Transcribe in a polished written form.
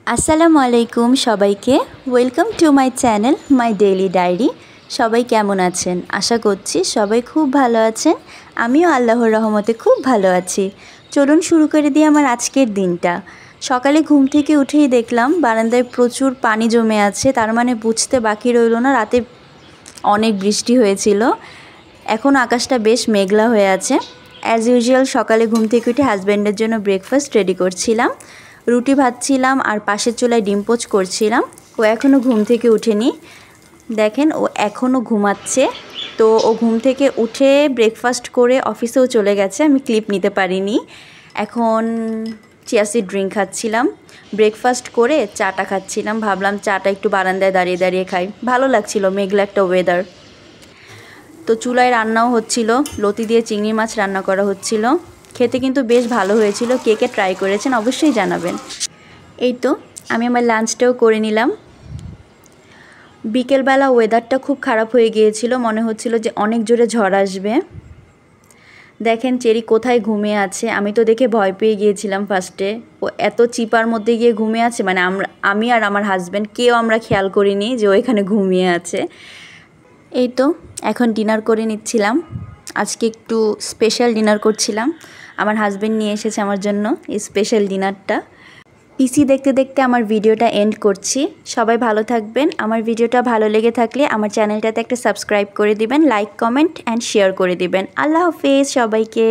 আসসালামু আলাইকুম সবাইকে। Welcome to my channel my daily diary. সবাই কেমন আছেন? আশা করছি সবাই খুব ভালো আছেন। আমিও আল্লাহর রহমতে খুব ভালো আছি। চলুন শুরু করে দিই আমার আজকের দিনটা। সকালে ঘুম থেকে উঠেই দেখলাম বারান্দায় প্রচুর পানি জমে আছে, তার মানে বুঝতে বাকি রইল না রাতে অনেক বৃষ্টি হয়েছিল। এখন আকাশটা বেশ মেঘলা হয়ে আছে। অ্যাজ ইউজুয়াল সকালে ঘুম থেকে উঠে হাজব্যান্ডের জন্য ব্রেকফাস্ট রেডি করছিলাম। রুটি ভাজছিলাম আর পাশের চুলায় ডিম পোচ করছিলাম। ও এখনও ঘুম থেকে উঠেনি, দেখেন ও এখনও ঘুমাচ্ছে। তো ও ঘুম থেকে উঠে ব্রেকফাস্ট করে অফিসেও চলে গেছে, আমি ক্লিপ নিতে পারিনি। এখন চিয়া সিড ড্রিঙ্ক খাচ্ছিলাম, ব্রেকফাস্ট করে চাটা খাচ্ছিলাম। ভাবলাম চাটা একটু বারান্দায় দাঁড়িয়ে দাঁড়িয়ে খাই, ভালো লাগছিল, মেঘলা একটা ওয়েদার। তো চুলায় রান্নাও হচ্ছিল, লতি দিয়ে চিংড়ি মাছ রান্না করা হচ্ছিল। খেতে কিন্তু বেশ ভালো হয়েছিল। কে কে ট্রাই করেছেন অবশ্যই জানাবেন। এই তো আমি আমার লাঞ্চটাও করে নিলাম। বিকেলবেলা ওয়েদারটা খুব খারাপ হয়ে গিয়েছিল, মনে হচ্ছিল যে অনেক জোরে ঝড় আসবে। দেখেন চেরি কোথায় ঘুমিয়ে আছে, আমি তো দেখে ভয় পেয়ে গিয়েছিলাম ফার্স্টে। ও এত চিপার মধ্যে গিয়ে ঘুমিয়ে আছে, মানে আমি আর আমার হাজব্যান্ড কেউ আমরা খেয়াল করিনি যে ও এখানে ঘুমিয়ে আছে। এই তো এখন ডিনার করে নিচ্ছিলাম। আজকে একটু স্পেশাল ডিনার করছিলাম। আমার হাজব্যান্ড নিয়ে এসেছে আমার জন্য এই স্পেশাল ডিনারটা। পিসি দেখতে দেখতে আমার ভিডিওটা এন্ড করছি। সবাই ভালো থাকবেন। আমার ভিডিওটা ভালো লেগে থাকলে আমার চ্যানেলটাতে একটা সাবস্ক্রাইব করে দিবেন, লাইক কমেন্ট অ্যান্ড শেয়ার করে দিবেন। আল্লাহ হাফেজ সবাইকে।